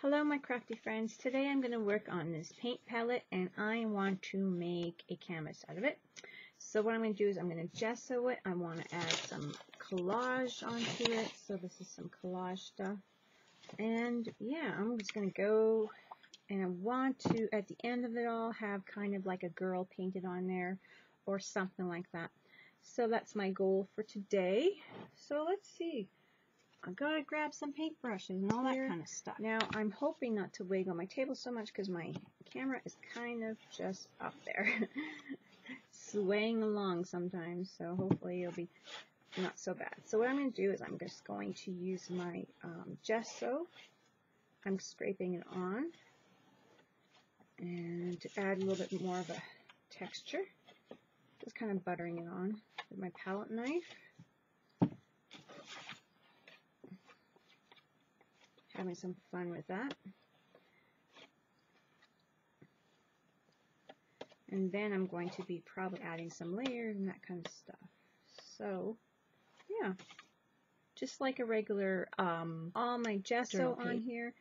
Hello my crafty friends. Today I'm going to work on this paint palette and I want to make a canvas out of it. So what I'm going to do is I'm going to gesso it. I want to add some collage onto it. So this is some collage stuff. And yeah, I'm just going to go and I want to, at the end of it all, have kind of like a girl painted on there or something like that. So that's my goal for today. So let's see. I've got to grab some paintbrushes and all that kind of stuff. Now, I'm hoping not to wiggle my table so much because my camera is kind of just up there, swaying along sometimes, so hopefully it'll be not so bad. So what I'm going to do is I'm just going to use my gesso. I'm scraping it on, and to add a little bit more of a texture, just kind of buttering it on with my palette knife. Having some fun with that. And then I'm going to be probably adding some layers and that kind of stuff. So, yeah. Just like a regular, all my gesso on here.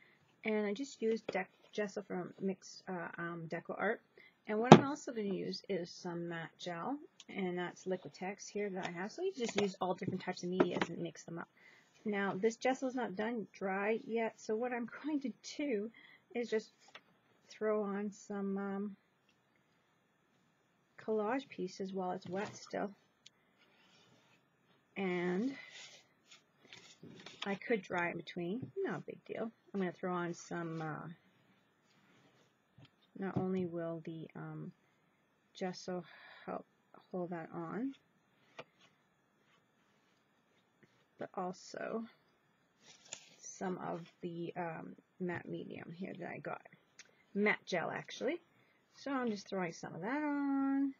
And I just used gesso from DecoArts. And what I'm also going to use is some matte gel. And that's Liquitex here that I have. So you just use all different types of media and mix them up. Now, this gesso is not done dry yet, so what I'm going to do is just throw on some collage pieces while it's wet still. And I could dry in between, no big deal. I'm going to throw on some, not only will the gesso help hold that on, but also some of the matte medium here that I got. Matte gel, actually. So I'm just throwing some of that on.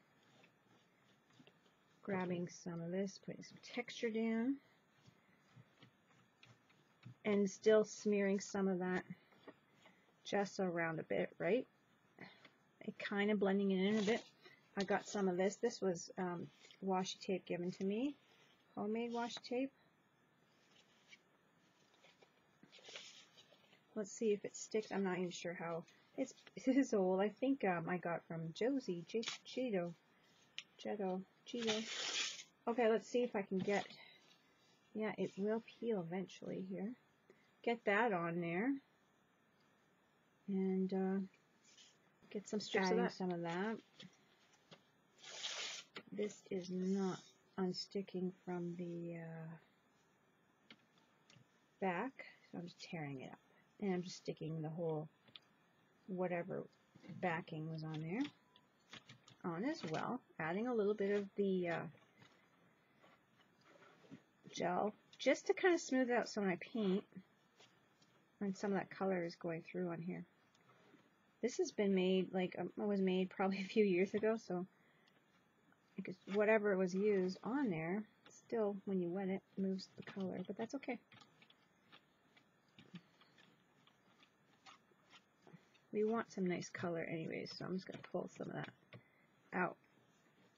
Grabbing some of this, putting some texture down. And still smearing some of that gesso around a bit, right? And kind of blending it in a bit. I got some of this. This was washi tape given to me. Homemade washi tape. Let's see if it sticks. I'm not even sure how. It is old. I think I got from Josie. Cheeto. Okay, let's see if I can get. Yeah, it will peel eventually here. Get that on there. And get some strips of that. Some of that. This is not unsticking from the back, so I'm just tearing it up. And I'm just sticking the whole, whatever backing was on there, on as well. Adding a little bit of the gel, just to kind of smooth out some of my paint, and some of that color is going through on here. This has been made, like, it was made probably a few years ago, so because whatever was used on there, still, when you wet it, moves the color, but that's okay. We want some nice color anyways, so I'm just going to pull some of that out.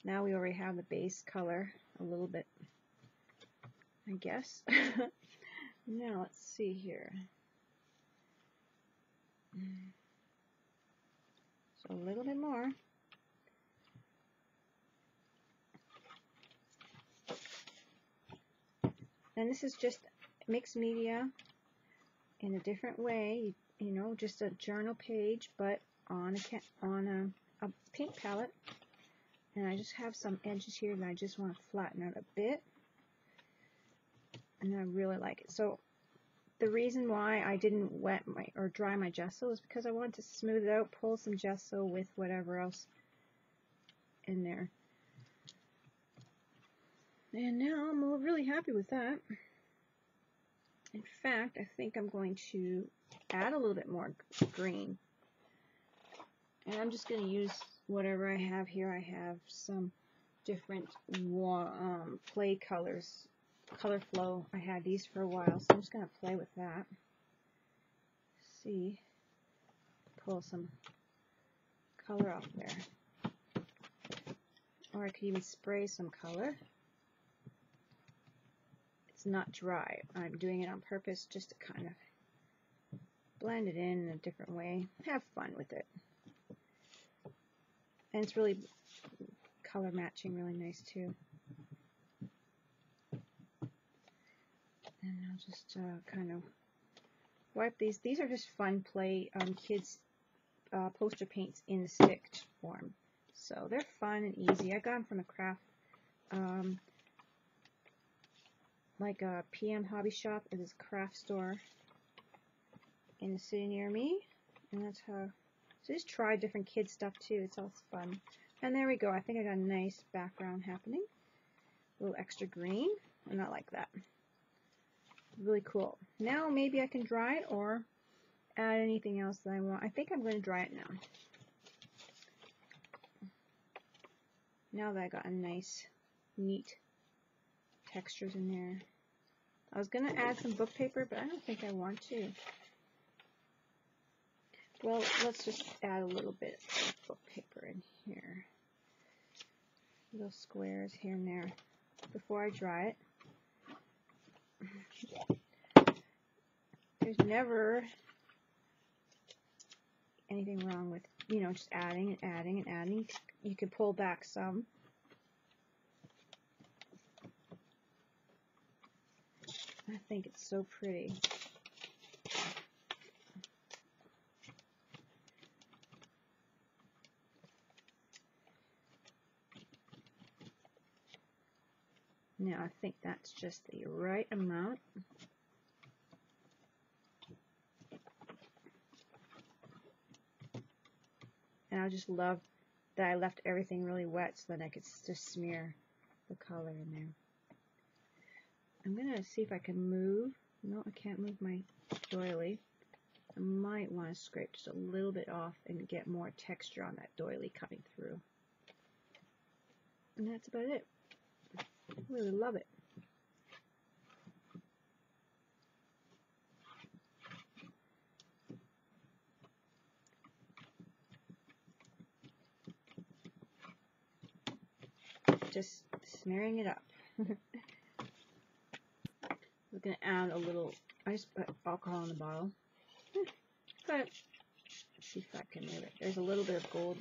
Now we already have the base color a little bit, I guess. Now let's see here. So a little bit more. And this is just mixed media in a different way. You know, just a journal page, but on a paint palette. And I just have some edges here that I just want to flatten out a bit. And I really like it. So the reason why I didn't wet or dry my gesso is because I wanted to smooth it out, pull some gesso with whatever else in there. And now I'm really happy with that. In fact, I think I'm going to add a little bit more green. And I'm just going to use whatever I have here. I have some different play colors, color flow. I had these for a while, so I'm just going to play with that. See, pull some color off there. Or I could even spray some color. It's not dry. I'm doing it on purpose just to kind of blend it in a different way. Have fun with it. And it's really color matching really nice too. And I'll just kind of wipe these. These are just fun play kids poster paints in the stick form. So they're fun and easy. I got them from a craft, like a PM hobby shop. It is a craft store in the city near me. And that's how, so just try different kid stuff too. It's all fun. And there we go. I think I got a nice background happening. A little extra green. And I like that. Really cool. Now maybe I can dry it or add anything else that I want. I think I'm going to dry it now. Now that I got a nice, neat textures in there. I was going to add some book paper, but I don't think I want to. Well, let's just add a little bit of book paper in here. Little squares here and there before I dry it. There's never anything wrong with, you know, just adding and adding and adding. You can pull back some. I think it's so pretty. Now I think that's just the right amount. And I just love that I left everything really wet so that I could just smear the color in there. I'm going to see if I can move. No, I can't move my doily. I might want to scrape just a little bit off and get more texture on that doily coming through. And that's about it. I really love it. Just smearing it up. We're going to add a little, I just put alcohol in the bottle. But let's see if I can move it. There's a little bit of gold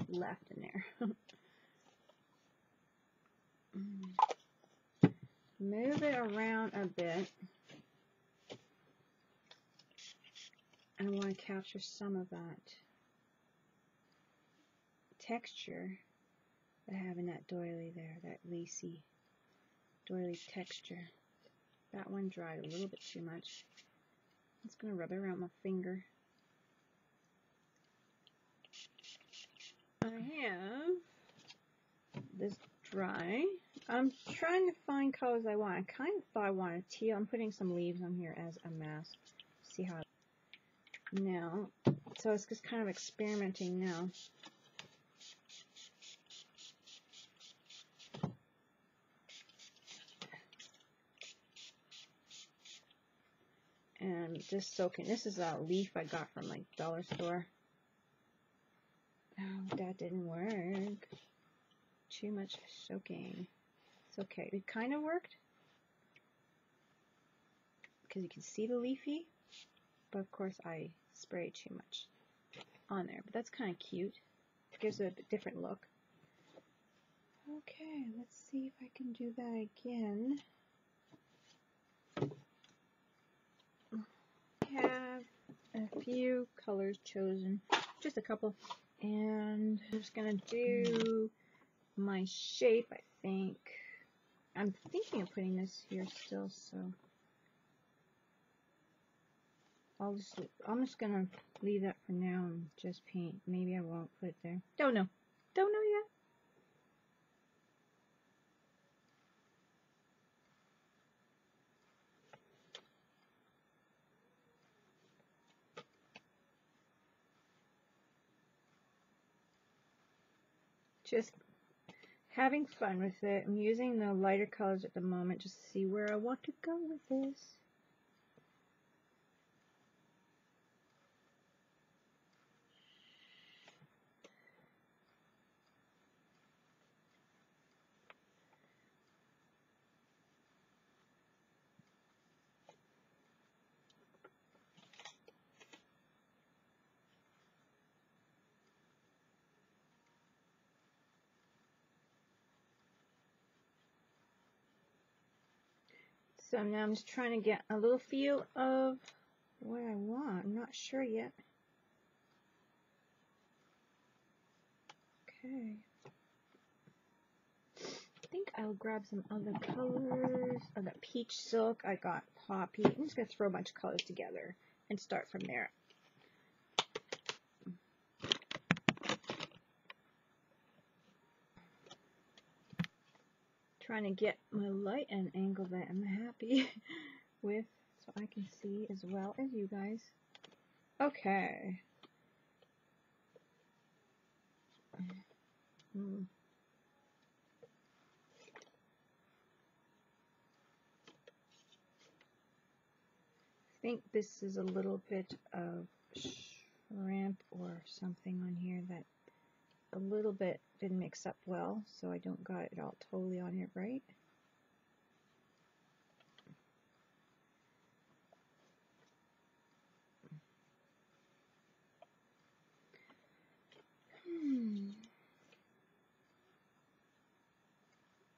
left in there. Move it around a bit. I want to capture some of that texture that I have in that doily there, that lacy doily texture. That one dried a little bit too much. I'm just going to rub it around my finger. I have this dry. I'm trying to find colors I want. I kind of thought I wanted teal. I'm putting some leaves on here as a mask. See how now. So it's just kind of experimenting now. And just soaking. This is a leaf I got from like dollar store. Oh, that didn't work. Too much soaking. It's okay. It kind of worked because you can see the leafy, but of course I sprayed too much on there. But that's kind of cute. It gives it a different look. Okay, let's see if I can do that again. I have a few colors chosen, just a couple, and I'm just gonna do my shape. I think I'm thinking of putting this here still, so I'm just gonna leave that for now and just paint. Maybe I won't put it there. Don't know yet. Just having fun with it. I'm using the lighter colors at the moment just to see where I want to go with this. So now I'm just trying to get a little feel of what I want. I'm not sure yet. Okay. I think I'll grab some other colors. I got peach silk. I got poppy. I'm just going to throw a bunch of colors together and start from there. Trying to get my light at an angle that I'm happy with, so I can see as well as you guys. Okay. I think this is a little bit of shrimp or something on here that a little bit didn't mix up well, so I don't got it all totally on here right.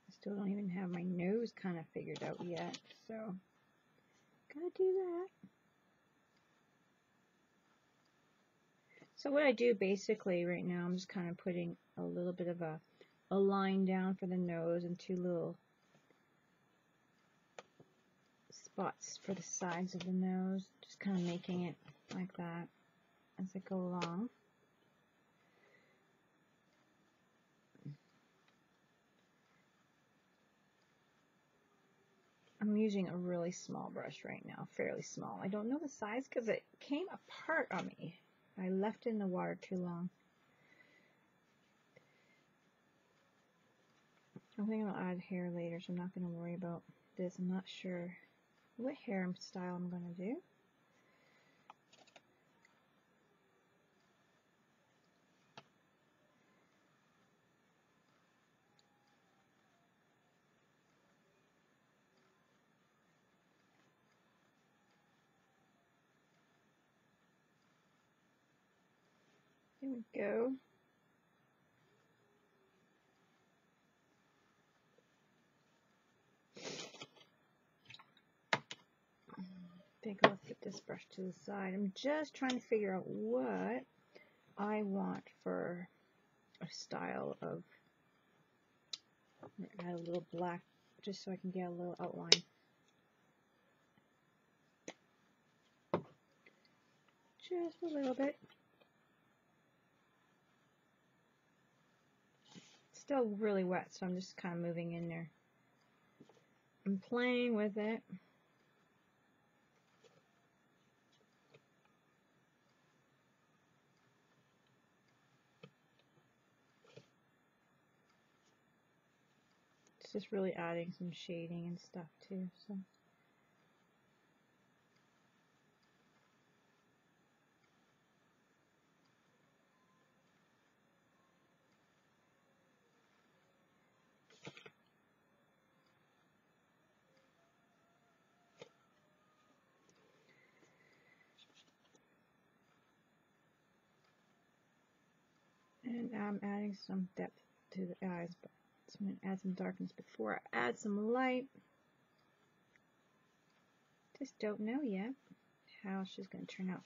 I still don't even have my nose kind of figured out yet, so gotta do that. So what I do basically right now, I'm just kind of putting a little bit of a line down for the nose and two little spots for the sides of the nose, just kind of making it like that as I go along. I'm using a really small brush right now, fairly small. I don't know the size because it came apart on me. I left it in the water too long. I think I'll add hair later, so I'm not going to worry about this. I'm not sure what hair style I'm going to do. There we go. Take a look at this brush to the side. I'm just trying to figure out what I want for a style of, add a little black just so I can get a little outline. Just a little bit. Still really wet, so I'm just kind of moving in there. I'm playing with it. It's just really adding some shading and stuff too. So. And I'm adding some depth to the eyes, but so I'm going to add some darkness before I add some light. Just don't know yet how she's going to turn out.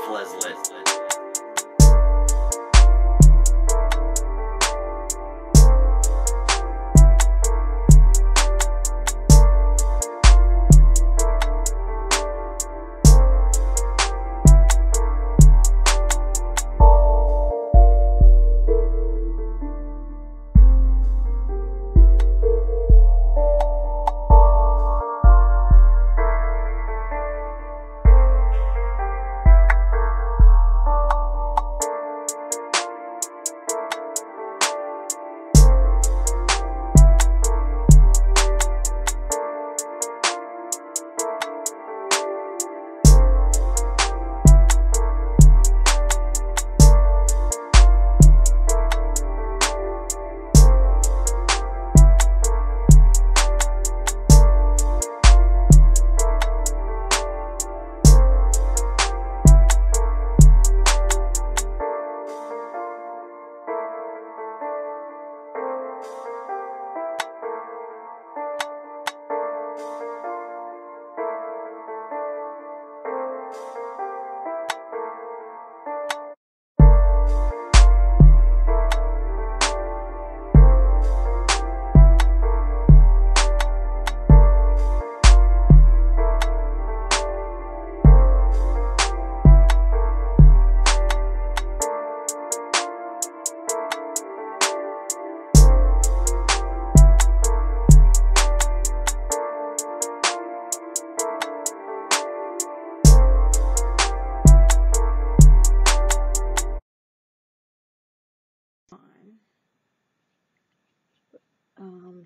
Fleslet.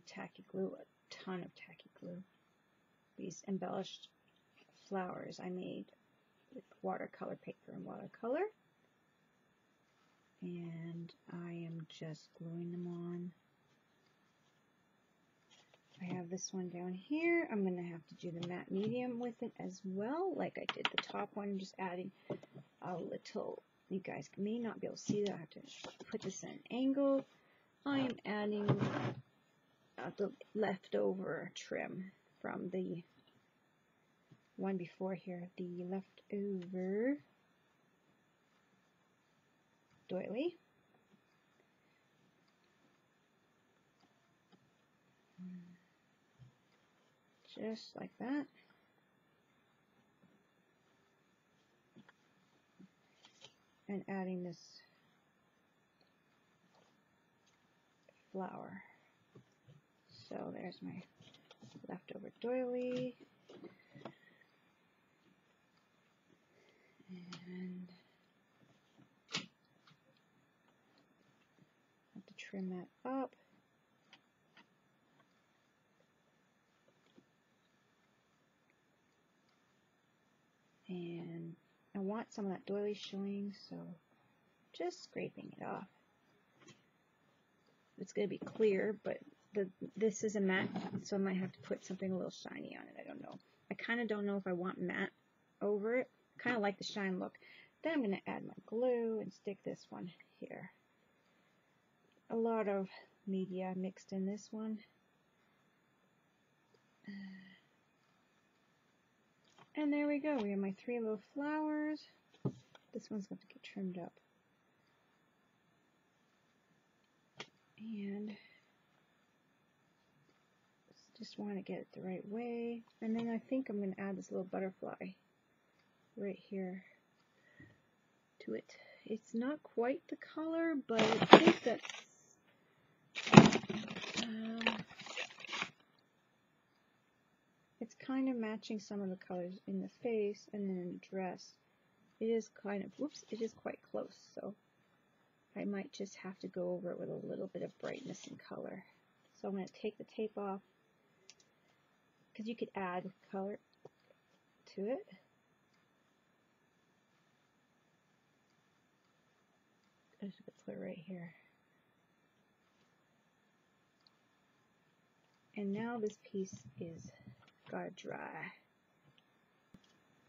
Tacky glue, a ton of tacky glue. These embellished flowers I made with watercolor paper and watercolor, and I am just gluing them on. I have this one down here. I'm going to have to do the matte medium with it as well, like I did the top one, just adding a little. You guys may not be able to see that. I have to put this at an angle. I am adding the leftover trim from the one before here, the leftover doily. Just like that. And adding this flower. So there's my leftover doily. And have to trim that up. And I want some of that doily showing, so just scraping it off. It's going to be clear, but this is a matte, so I might have to put something a little shiny on it. I don't know. I kind of don't know if I want matte over it. Kind of like the shine look. Then I'm going to add my glue and stick this one here. A lot of media mixed in this one. And there we go. We have my 3 little flowers. This one's going to get trimmed up. And just want to get it the right way. And then I think I'm going to add this little butterfly right here to it. It's not quite the color, but I think that's it's kind of matching some of the colors in the face and then in the dress. It is kind of, whoops, it is quite close, so I might just have to go over it with a little bit of brightness and color. So I'm going to take the tape off, because you could add color to it. I just put it right here. And now this piece is gotta dry.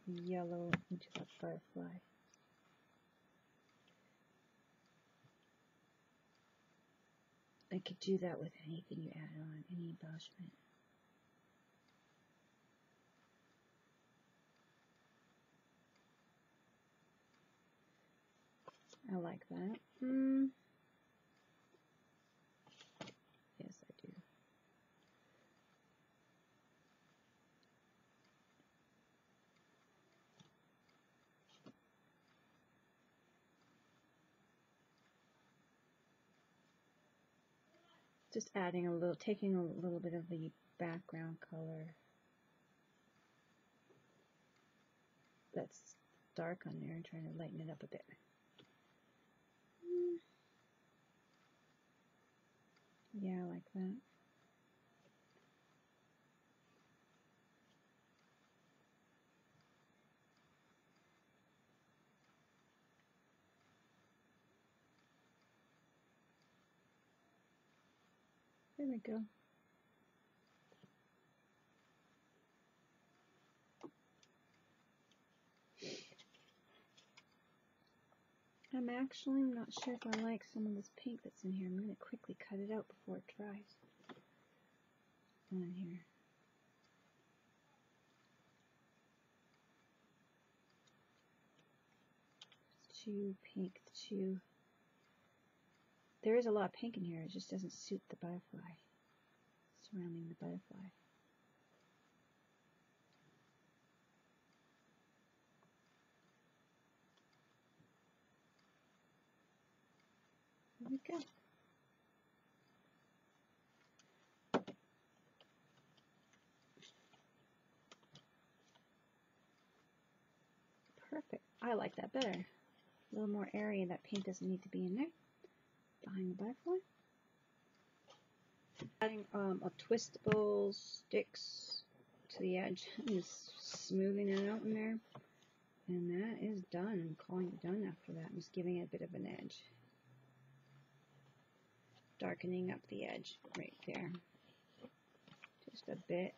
Yellow into that butterfly. I could do that with anything you add on, any embellishment. I like that. Yes, I do. Just adding a little, taking a little bit of the background color that's dark on there and trying to lighten it up a bit. Yeah, I like that. There we go. I'm actually not sure if I like some of this pink that's in here. I'm going to quickly cut it out before it dries on here. It's too pink, too. There is a lot of pink in here. It just doesn't suit the butterfly, surrounding the butterfly. There we go. Perfect. I like that better. A little more area. That paint doesn't need to be in there. Behind the butterfly. Adding a twistable sticks to the edge and just smoothing it out in there. And that is done. I'm calling it done after that. I'm just giving it a bit of an edge. Darkening up the edge right there. Just a bit.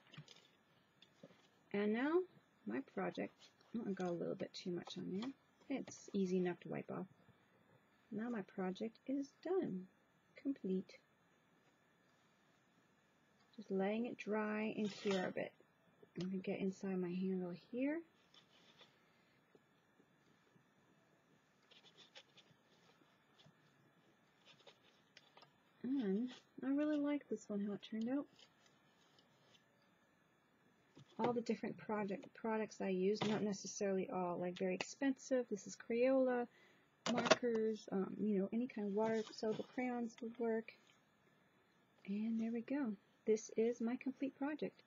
And now my project, oh, I got a little bit too much on there. It's easy enough to wipe off. Now my project is done. Complete. Just letting it dry and cure a bit. I'm going to get inside my handle here. And I really like this one, how it turned out. All the different products I use, not necessarily all like very expensive. This is Crayola, markers, you know, any kind of water-soluble crayons would work. And there we go. This is my complete project.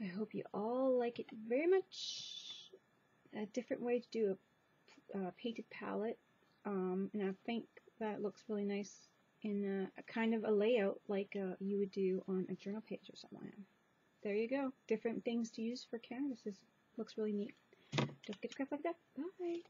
I hope you all like it very much. A different way to do a painted palette, and I think that looks really nice in a kind of a layout like you would do on a journal page or something. There you go. Different things to use for canvases. Looks really neat. Don't forget to craft like that. Bye.